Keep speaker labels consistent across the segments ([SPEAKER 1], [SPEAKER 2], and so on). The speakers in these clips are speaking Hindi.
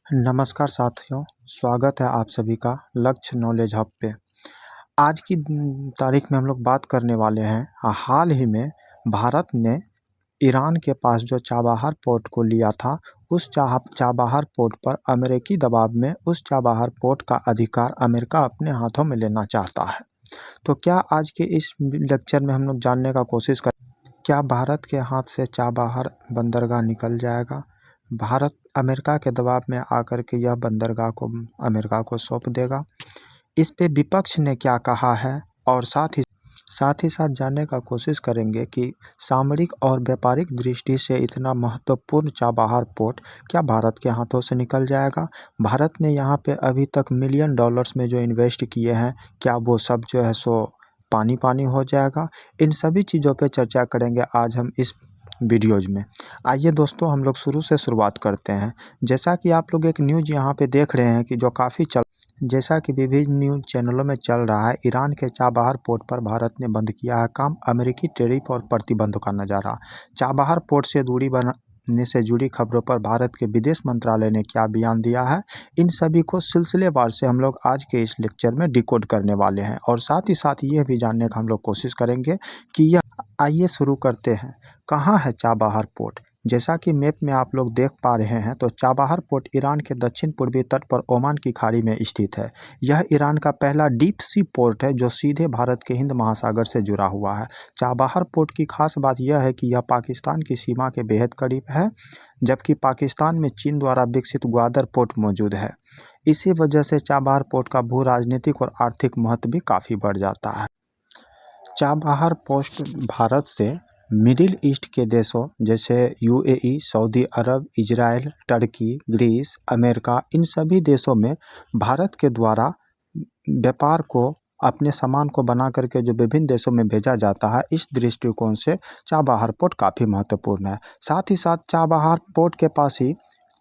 [SPEAKER 1] नमस्कार साथियों, स्वागत है आप सभी का लक्ष्य नॉलेज हब पे। आज की तारीख में हम लोग बात करने वाले हैं हाल ही में भारत ने ईरान के पास जो चाबहार पोर्ट को लिया था, उस चाबहार पोर्ट पर अमेरिकी दबाव में उस चाबहार पोर्ट का अधिकार अमेरिका अपने हाथों में लेना चाहता है। तो क्या आज के इस लेक्चर में हम लोग जानने का कोशिश कर क्या भारत के हाथ से चाबहार बंदरगाह निकल जाएगा? भारत अमेरिका के दबाव में आकर के यह बंदरगाह को अमेरिका को सौंप देगा? इस पे विपक्ष ने क्या कहा है, और साथ ही साथ जानने का कोशिश करेंगे कि सामरिक और व्यापारिक दृष्टि से इतना महत्वपूर्ण चाबहार पोर्ट क्या भारत के हाथों से निकल जाएगा? भारत ने यहाँ पे अभी तक मिलियन डॉलर्स में जो इन्वेस्ट किए हैं, क्या वो सब जो है सो पानी पानी हो जाएगा? इन सभी चीज़ों पे चर्चा करेंगे आज हम इस वीडियोज़ में। आइए दोस्तों, हम लोग शुरू से शुरुआत करते हैं। जैसा कि आप लोग एक न्यूज़ यहाँ पे देख रहे हैं कि जो काफ़ी जैसा कि विभिन्न न्यूज़ चैनलों में चल रहा है, ईरान के चाबहार पोर्ट पर भारत ने बंद किया है काम, अमेरिकी टैरिफ और प्रतिबंधों का नज़ारा। चाबहार पोर्ट से दूरी बनाने से जुड़ी खबरों पर भारत के विदेश मंत्रालय ने क्या बयान दिया है, इन सभी को सिलसिलेवार से हम लोग आज के इस लेक्चर में डिकोड करने वाले हैं। और साथ ही साथ ये भी जानने का हम लोग कोशिश करेंगे कि यह आइए शुरू करते हैं। कहाँ है चाबहार पोर्ट? जैसा कि मैप में आप लोग देख पा रहे हैं, तो चाबहार पोर्ट ईरान के दक्षिण पूर्वी तट पर ओमान की खाड़ी में स्थित है। यह ईरान का पहला डीप सी पोर्ट है जो सीधे भारत के हिंद महासागर से जुड़ा हुआ है। चाबहार पोर्ट की खास बात यह है कि यह पाकिस्तान की सीमा के बेहद करीब है, जबकि पाकिस्तान में चीन द्वारा विकसित ग्वादर पोर्ट मौजूद है। इसी वजह से चाबहार पोर्ट का भू राजनीतिक और आर्थिक महत्व भी काफ़ी बढ़ जाता है। चाबहार पोस्ट भारत से मिडिल ईस्ट के देशों जैसे यूएई, सऊदी अरब, इजराइल, टर्की, ग्रीस, अमेरिका, इन सभी देशों में भारत के द्वारा व्यापार को, अपने सामान को बना करके जो विभिन्न देशों में भेजा जाता है, इस दृष्टिकोण से चाबहार पोर्ट काफ़ी महत्वपूर्ण है। साथ ही साथ चाबहार पोर्ट के पास ही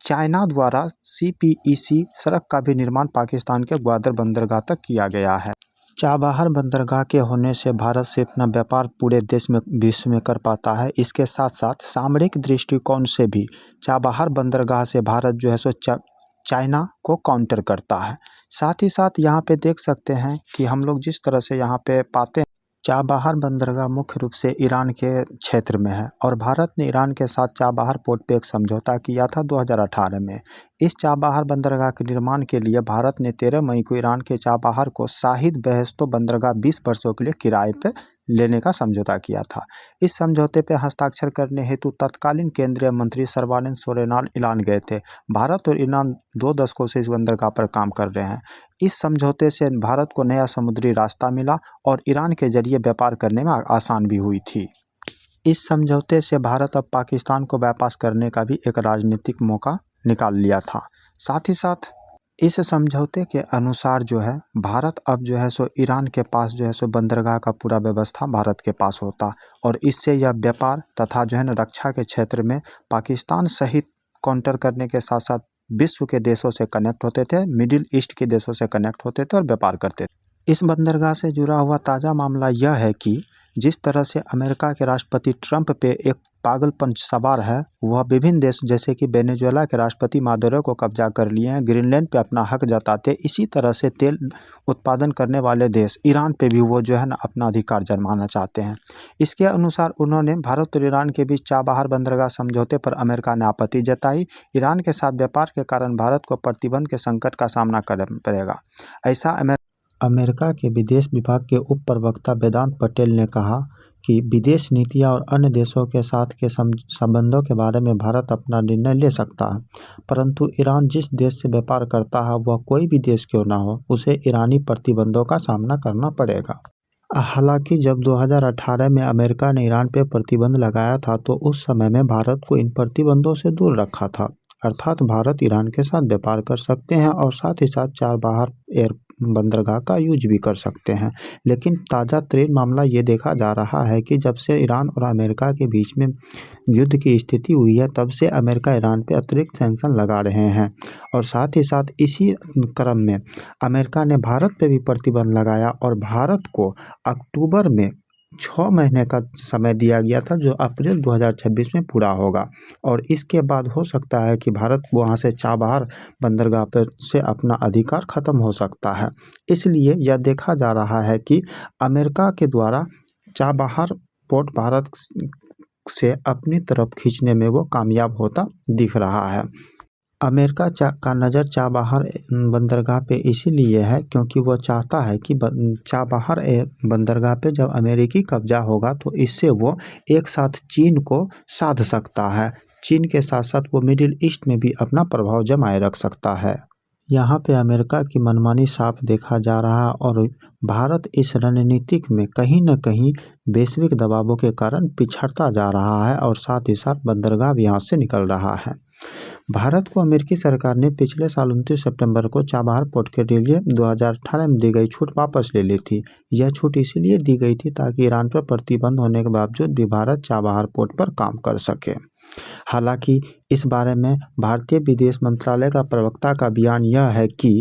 [SPEAKER 1] चाइना द्वारा CPEC सड़क का भी निर्माण पाकिस्तान के ग्वादर बंदरगाह तक किया गया है। चाबहार बंदरगाह के होने से भारत सिर्फ अपना व्यापार पूरे देश में, विश्व में कर पाता है, इसके साथ साथ सामरिक दृष्टिकोण से भी चाबहार बंदरगाह से भारत जो है सो चाइना को काउंटर करता है। साथ ही साथ यहाँ पे देख सकते हैं कि हम लोग जिस तरह से यहाँ पे पाते हैं, चाबहार बंदरगाह मुख्य रूप से ईरान के क्षेत्र में है और भारत ने ईरान के साथ चाबहार पोर्ट पे एक समझौता किया था 2018 में। इस चाबहार बंदरगाह के निर्माण के लिए भारत ने 13 मई को ईरान के चाबहार को शाहिद बेहेश्तो बंदरगाह 20 वर्षों के लिए किराए पर लेने का समझौता किया था। इस समझौते पर हस्ताक्षर करने हेतु तत्कालीन केंद्रीय मंत्री सर्बानंद सोनोवाल ईरान गए थे। भारत और ईरान 2 दशकों से इस बंदरगाह पर काम कर रहे हैं। इस समझौते से भारत को नया समुद्री रास्ता मिला और ईरान के जरिए व्यापार करने में आसान भी हुई थी। इस समझौते से भारत अब पाकिस्तान को बाईपास करने का भी एक राजनीतिक मौका निकाल लिया था। साथ ही साथ इस समझौते के अनुसार जो है, भारत अब जो है सो ईरान के पास जो है सो बंदरगाह का पूरा व्यवस्था भारत के पास होता और इससे यह व्यापार तथा जो है न रक्षा के क्षेत्र में पाकिस्तान सहित काउंटर करने के साथ साथ विश्व के देशों से कनेक्ट होते थे, मिडिल ईस्ट के देशों से कनेक्ट होते थे और व्यापार करते थे। इस बंदरगाह से जुड़ा हुआ ताज़ा मामला यह है कि जिस तरह से अमेरिका के राष्ट्रपति ट्रंप पे एक पागलपन सवार है, वह विभिन्न देश जैसे कि वेनेजुएला के राष्ट्रपति मादुरो को कब्जा कर लिए हैं, ग्रीनलैंड पे अपना हक जताते, इसी तरह से तेल उत्पादन करने वाले देश ईरान पे भी वो जो है ना अपना अधिकार जमाना चाहते हैं। इसके अनुसार उन्होंने भारत और ईरान के बीच चाबहार बंदरगाह समझौते पर अमेरिका ने आपत्ति जताई। ईरान के साथ व्यापार के कारण भारत को प्रतिबंध के संकट का सामना करना पड़ेगा, ऐसा अमेरिका के विदेश विभाग के उप प्रवक्ता वेदांत पटेल ने कहा कि विदेश नीतियां और अन्य देशों के साथ के संबंधों के बारे में भारत अपना निर्णय ले सकता है, परंतु ईरान जिस देश से व्यापार करता है, वह कोई भी देश क्यों ना हो, उसे ईरानी प्रतिबंधों का सामना करना पड़ेगा। हालांकि जब 2018 में अमेरिका ने ईरान पर प्रतिबंध लगाया था, तो उस समय में भारत को इन प्रतिबंधों से दूर रखा था, अर्थात भारत ईरान के साथ व्यापार कर सकते हैं और साथ ही साथ चाबहार एयर बंदरगाह का यूज भी कर सकते हैं। लेकिन ताज़ा तरीन मामला ये देखा जा रहा है कि जब से ईरान और अमेरिका के बीच में युद्ध की स्थिति हुई है, तब से अमेरिका ईरान पे अतिरिक्त सैंक्शन लगा रहे हैं और साथ ही साथ इसी क्रम में अमेरिका ने भारत पे भी प्रतिबंध लगाया और भारत को अक्टूबर में 6 महीने का समय दिया गया था, जो अप्रैल 2026 में पूरा होगा। और इसके बाद हो सकता है कि भारत वहाँ से चाबहार बंदरगाह पर से अपना अधिकार ख़त्म हो सकता है। इसलिए यह देखा जा रहा है कि अमेरिका के द्वारा चाबहार पोर्ट भारत से अपनी तरफ खींचने में वो कामयाब होता दिख रहा है। अमेरिका का नज़र चाबहार बंदरगाह पे इसीलिए है क्योंकि वो चाहता है कि चाबहार बंदरगाह पे जब अमेरिकी कब्जा होगा तो इससे वो एक साथ चीन को साध सकता है। चीन के साथ साथ वो मिडिल ईस्ट में भी अपना प्रभाव जमाए रख सकता है। यहाँ पे अमेरिका की मनमानी साफ देखा जा रहा है और भारत इस रणनीतिक में कहीं न कहीं वैश्विक दबावों के कारण पिछड़ता जा रहा है और साथ ही साथ बंदरगाह भी यहाँ से निकल रहा है। भारत को अमेरिकी सरकार ने पिछले साल 29 सितंबर को चाबहार पोर्ट के लिए 2018 में दी गई छूट वापस ले ली थी। यह छूट इसीलिए दी गई थी ताकि ईरान पर प्रतिबंध होने के बावजूद भी भारत चाबहार पोर्ट पर काम कर सके। हालांकि इस बारे में भारतीय विदेश मंत्रालय का प्रवक्ता का बयान यह है कि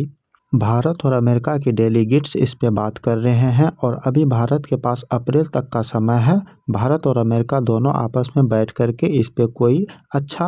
[SPEAKER 1] भारत और अमेरिका के डेलीगेट्स इस पे बात कर रहे हैं और अभी भारत के पास अप्रैल तक का समय है। भारत और अमेरिका दोनों आपस में बैठ करके इस पे कोई अच्छा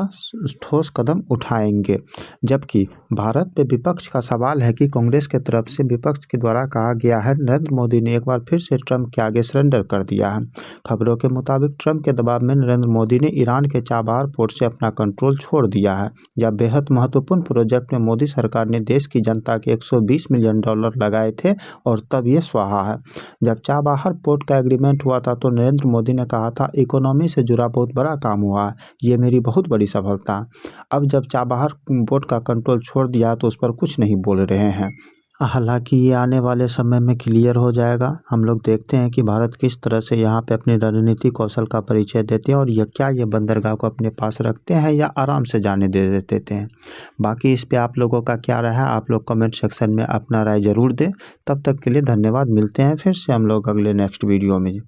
[SPEAKER 1] ठोस कदम उठाएंगे। जबकि भारत पे विपक्ष का सवाल है कि कांग्रेस के तरफ से विपक्ष के द्वारा कहा गया है नरेंद्र मोदी ने एक बार फिर से ट्रंप के आगे सरेंडर कर दिया है। खबरों के मुताबिक ट्रंप के दबाव में नरेंद्र मोदी ने ईरान के चाबहार पोर्ट से अपना कंट्रोल छोड़ दिया है। यह बेहद महत्वपूर्ण प्रोजेक्ट में मोदी सरकार ने देश की जनता के $120 मिलियन लगाए थे और तब ये स्वाहा है। जब चाबहार पोर्ट का एग्रीमेंट हुआ था तो नरेंद्र मोदी ने कहा था इकोनॉमी से जुड़ा बहुत बड़ा काम हुआ है, ये मेरी बहुत बड़ी सफलता है। अब जब चाबहार पोर्ट का कंट्रोल छोड़ दिया तो उस पर कुछ नहीं बोल रहे हैं। हालांकि ये आने वाले समय में क्लियर हो जाएगा। हम लोग देखते हैं कि भारत किस तरह से यहाँ पे अपनी रणनीतिक कौशल का परिचय देते हैं और ये बंदरगाह को अपने पास रखते हैं या आराम से जाने दे देते हैं। बाकी इस पे आप लोगों का क्या राय है, आप लोग कमेंट सेक्शन में अपना राय ज़रूर दें। तब तक के लिए धन्यवाद। मिलते हैं फिर से हम लोग अगले नेक्स्ट वीडियो में।